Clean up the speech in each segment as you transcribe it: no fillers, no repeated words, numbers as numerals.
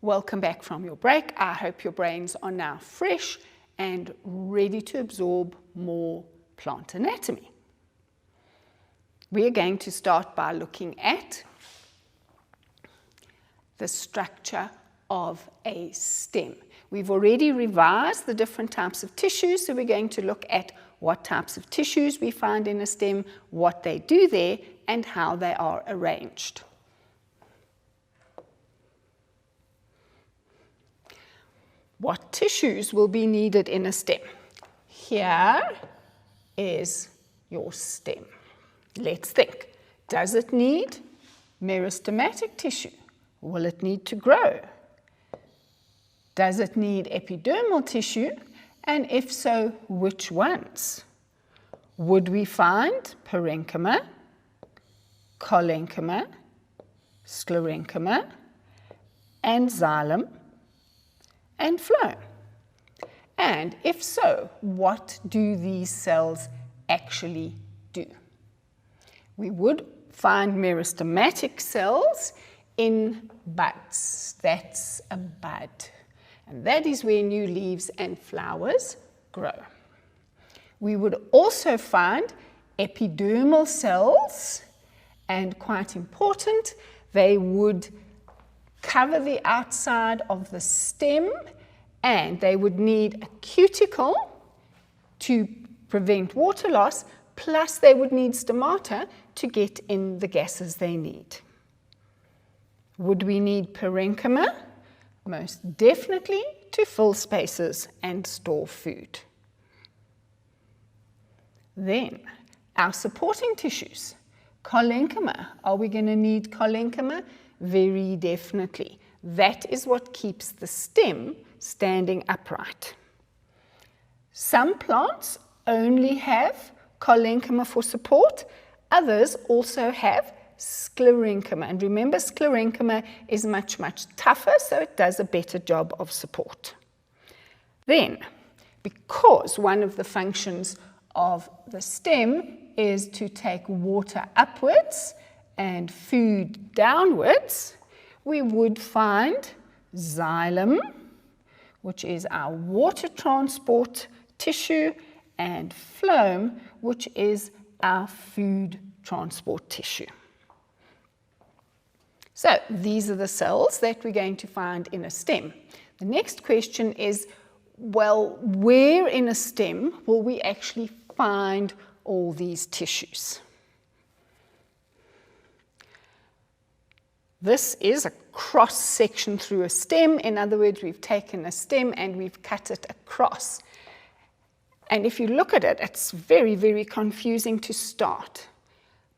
Welcome back from your break. I hope your brains are now fresh and ready to absorb more plant anatomy. We are going to start by looking at the structure of a stem. We've already revised the different types of tissues, so we're going to look at what types of tissues we find in a stem, what they do there, and how they are arranged. What tissues will be needed in a stem? Here is your stem. Let's think. Does it need meristematic tissue? Will it need to grow? Does it need epidermal tissue? And if so, which ones? Would we find parenchyma, collenchyma, sclerenchyma, and xylem, and phloem? And if so, what do these cells actually do? We would find meristematic cells in buds. That's a bud. And that is where new leaves and flowers grow. We would also find epidermal cells, and quite important, they would cover the outside of the stem, and they would need a cuticle to prevent water loss, plus they would need stomata to get in the gases they need. Would we need parenchyma? Most definitely, to fill spaces and store food. Then, our supporting tissues. Collenchyma. Are we going to need collenchyma? Very definitely. That is what keeps the stem standing upright. Some plants only have collenchyma for support. Others also have sclerenchyma. And remember, sclerenchyma is much, much tougher, so it does a better job of support. Then, because one of the functions of the stem is to take water upwards and food downwards, we would find xylem, which is our water transport tissue, and phloem, which is our food transport tissue. So these are the cells that we're going to find in a stem. The next question is, well, where in a stem will we actually find all these tissues? This is a cross section through a stem. In other words, we've taken a stem and we've cut it across. And if you look at it, it's very, very confusing to start.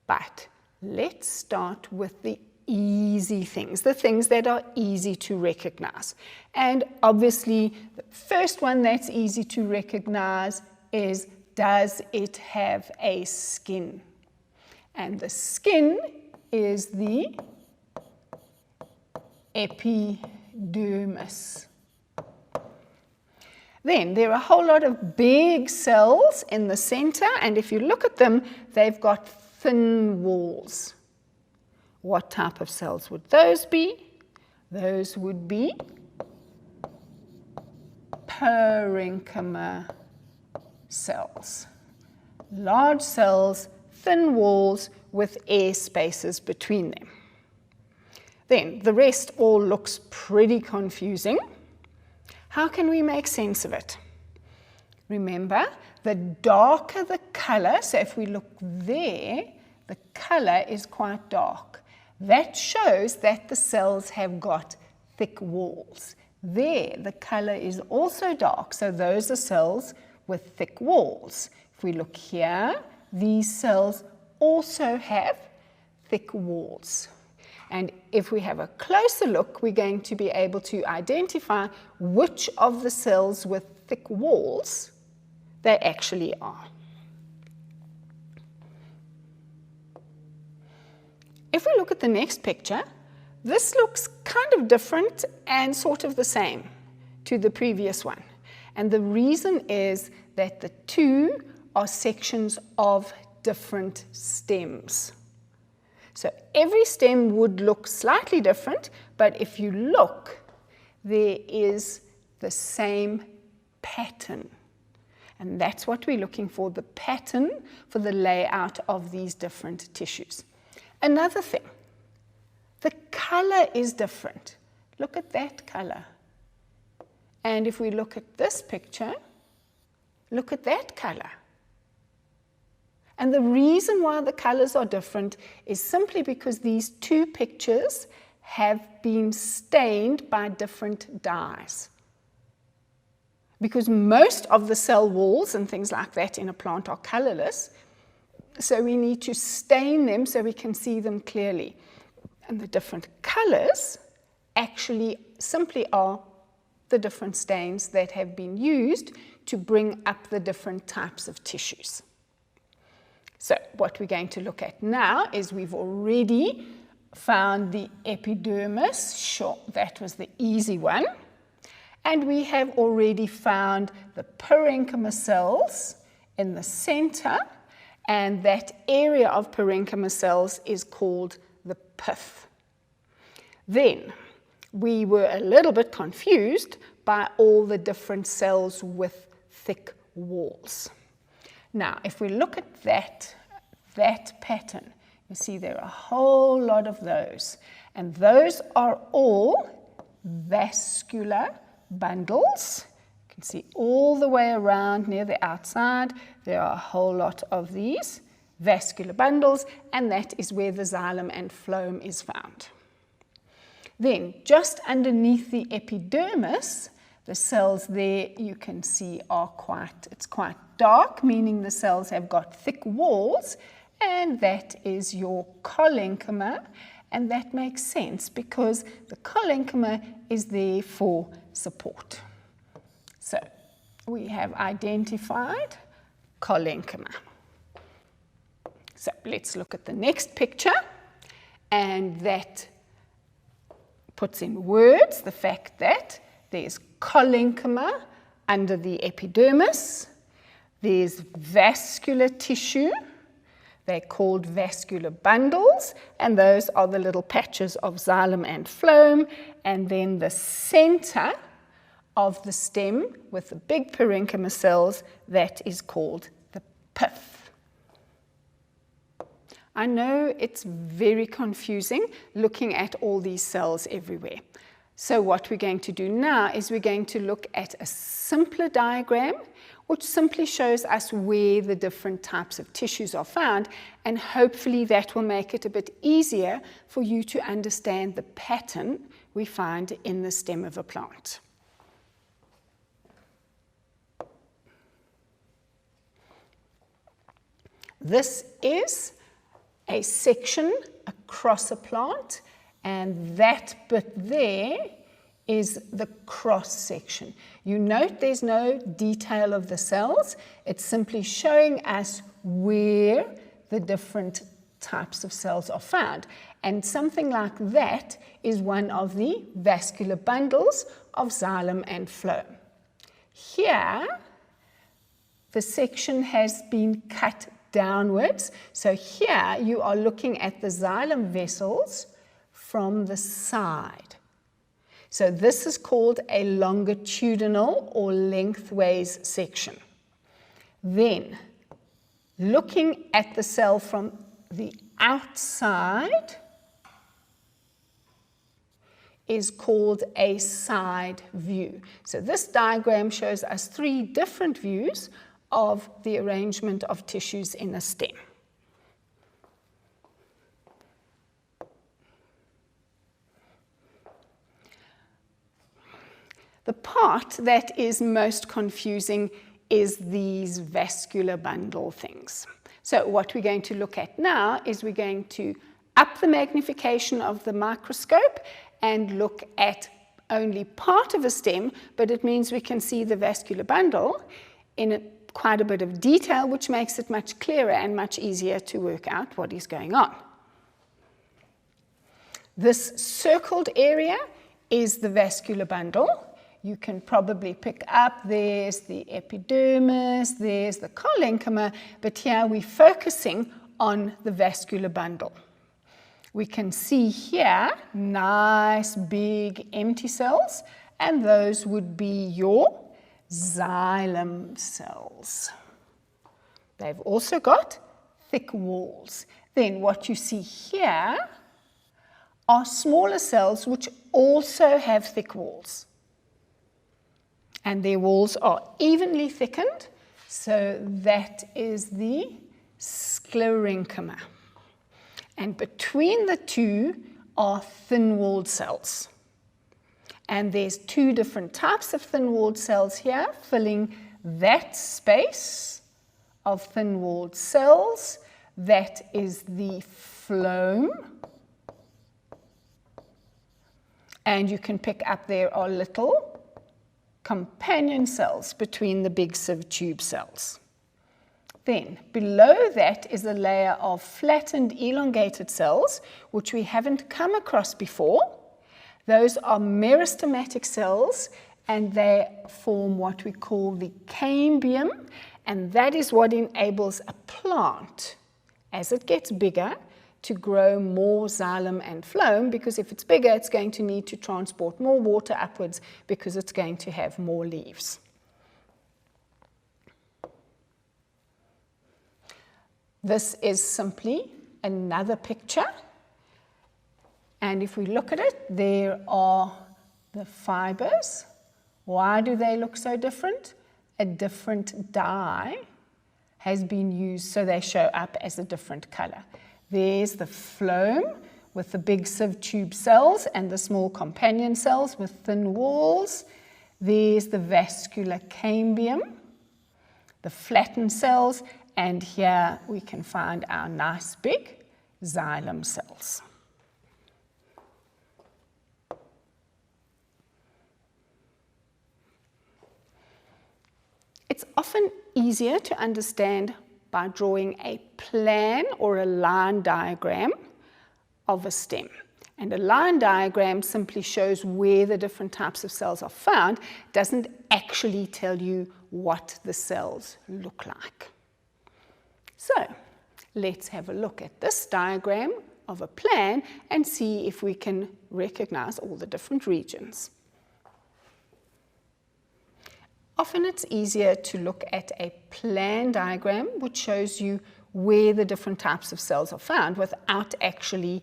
But let's start with the easy things, the things that are easy to recognize. And obviously, the first one that's easy to recognize is, does it have a skin? And the skin is the epidermis. Then there are a whole lot of big cells in the center, and if you look at them, they've got thin walls. What type of cells would those be? Those would be parenchyma cells. Large cells, thin walls with air spaces between them. Then the rest all looks pretty confusing. How can we make sense of it? Remember, the darker the color, so if we look there, the color is quite dark. That shows that the cells have got thick walls. There, the color is also dark, so those are cells with thick walls. If we look here, these cells also have thick walls. And if we have a closer look, we're going to be able to identify which of the cells with thick walls they actually are. If we look at the next picture, this looks kind of different and sort of the same to the previous one. And the reason is that the two are sections of different stems. So every stem would look slightly different, but if you look, there is the same pattern. And that's what we're looking for, the pattern for the layout of these different tissues. Another thing, the color is different. Look at that color. And if we look at this picture, look at that color. And the reason why the colors are different is simply because these two pictures have been stained by different dyes. Because most of the cell walls and things like that in a plant are colorless, so we need to stain them so we can see them clearly. And the different colors actually simply are the different stains that have been used to bring up the different types of tissues. So what we're going to look at now is we've already found the epidermis. Sure, that was the easy one. And we have already found the parenchyma cells in the center, and that area of parenchyma cells is called the pith. Then we were a little bit confused by all the different cells with thick walls. Now, if we look at that pattern, you see there are a whole lot of those, and those are all vascular bundles. You can see all the way around near the outside, there are a whole lot of these vascular bundles, and that is where the xylem and phloem is found. Then, just underneath the epidermis, the cells there you can see are it's quite dark, meaning the cells have got thick walls, and that is your collenchyma, and that makes sense because the collenchyma is there for support. So we have identified collenchyma. So let's look at the next picture, and that puts in words the fact that there's collenchyma under the epidermis, there's vascular tissue, they're called vascular bundles, and those are the little patches of xylem and phloem, and then the center of the stem with the big parenchyma cells, that is called the pith. I know it's very confusing looking at all these cells everywhere. So what we're going to do now is we're going to look at a simpler diagram which simply shows us where the different types of tissues are found, and hopefully that will make it a bit easier for you to understand the pattern we find in the stem of a plant. This is a section across a plant, and that bit there is the cross section. You note there's no detail of the cells. It's simply showing us where the different types of cells are found. And something like that is one of the vascular bundles of xylem and phloem. Here, the section has been cut downwards. So here you are looking at the xylem vessels from the side. So this is called a longitudinal or lengthways section. Then, looking at the cell from the outside is called a side view. So this diagram shows us three different views of the arrangement of tissues in a stem. The part that is most confusing is these vascular bundle things. So what we're going to look at now is we're going to up the magnification of the microscope and look at only part of a stem, but it means we can see the vascular bundle in quite a bit of detail, which makes it much clearer and much easier to work out what is going on. This circled area is the vascular bundle. You can probably pick up, there's the epidermis, there's the collenchyma, but here we're focusing on the vascular bundle. We can see here nice big empty cells, and those would be your xylem cells. They've also got thick walls. Then what you see here are smaller cells which also have thick walls. And their walls are evenly thickened, so that is the sclerenchyma. And between the two are thin-walled cells. And there's two different types of thin-walled cells here, filling that space of thin-walled cells. That is the phloem. And you can pick up there are little companion cells between the big sieve tube cells. Then below that is a layer of flattened elongated cells, which we haven't come across before. Those are meristematic cells, and they form what we call the cambium, and that is what enables a plant, as it gets bigger, to grow more xylem and phloem, because if it's bigger, it's going to need to transport more water upwards because it's going to have more leaves. This is simply another picture, and if we look at it, there are the fibers. Why do they look so different? A different dye has been used, so they show up as a different color. There's the phloem with the big sieve tube cells and the small companion cells with thin walls. There's the vascular cambium, the flattened cells, and here we can find our nice big xylem cells. It's often easier to understand by drawing a plan or a line diagram of a stem. And a line diagram simply shows where the different types of cells are found, doesn't actually tell you what the cells look like. So let's have a look at this diagram of a plan and see if we can recognize all the different regions. Often it's easier to look at a plan diagram which shows you where the different types of cells are found without actually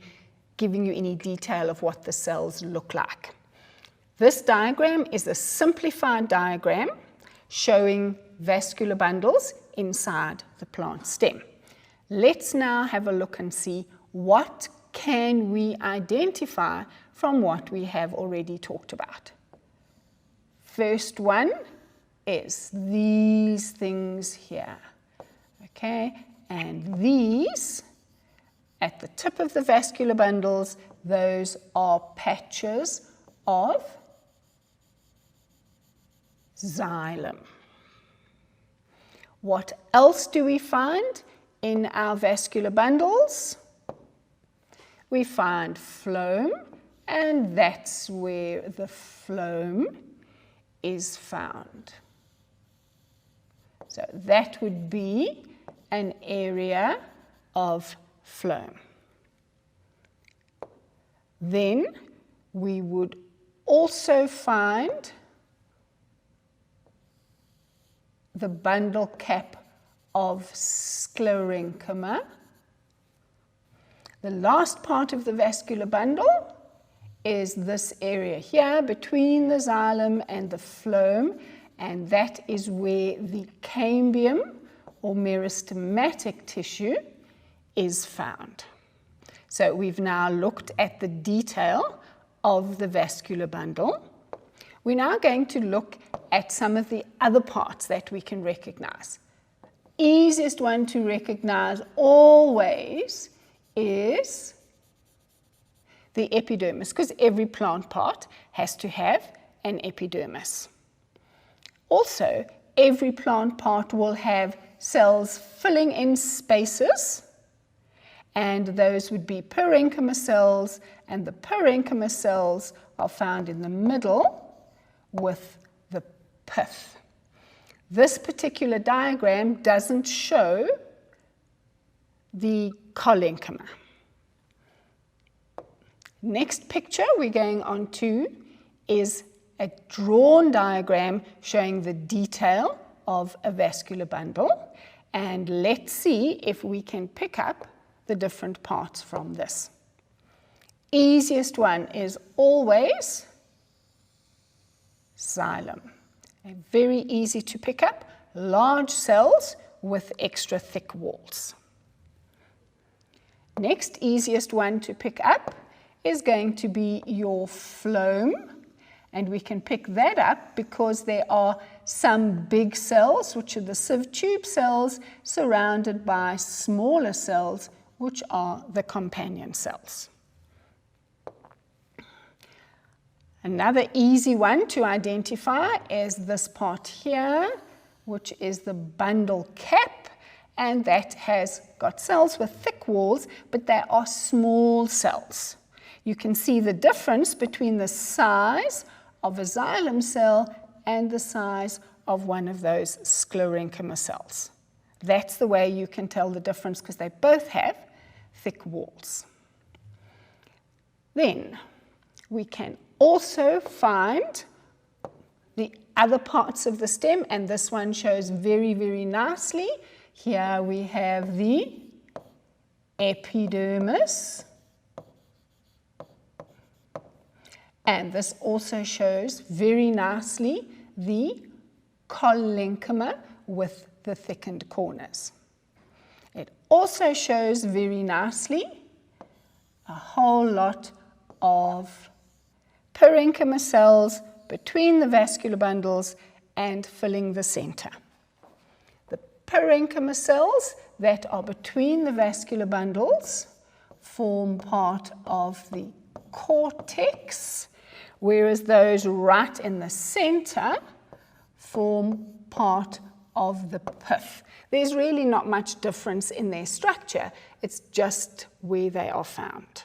giving you any detail of what the cells look like. This diagram is a simplified diagram showing vascular bundles inside the plant stem. Let's now have a look and see what can we identify from what we have already talked about. First one is these things here, okay? And these, at the tip of the vascular bundles, those are patches of xylem. What else do we find in our vascular bundles? We find phloem, and that's where the phloem is found. So that would be an area of phloem. Then we would also find the bundle cap of sclerenchyma. The last part of the vascular bundle is this area here between the xylem and the phloem, and that is where the cambium or meristematic tissue is found. So we've now looked at the detail of the vascular bundle. We're now going to look at some of the other parts that we can recognize. Easiest one to recognize always is the epidermis, because every plant part has to have an epidermis. Also, every plant part will have cells filling in spaces, and those would be parenchyma cells, and the parenchyma cells are found in the middle with the pith. This particular diagram doesn't show the collenchyma. Next picture we're going on to is a drawn diagram showing the detail of a vascular bundle, and let's see if we can pick up the different parts from this. Easiest one is always xylem. Very easy to pick up, large cells with extra thick walls. Next easiest one to pick up is going to be your phloem, and we can pick that up because there are some big cells, which are the sieve tube cells, surrounded by smaller cells, which are the companion cells. Another easy one to identify is this part here, which is the bundle cap, and that has got cells with thick walls, but they are small cells. You can see the difference between the size of a xylem cell and the size of one of those sclerenchyma cells. That's the way you can tell the difference, because they both have thick walls. Then we can also find the other parts of the stem, and this one shows very, very nicely. Here we have the epidermis, and this also shows very nicely the collenchyma with the thickened corners. It also shows very nicely a whole lot of parenchyma cells between the vascular bundles and filling the center. The parenchyma cells that are between the vascular bundles form part of the cortex, whereas those right in the center form part of the pith. There's really not much difference in their structure, it's just where they are found.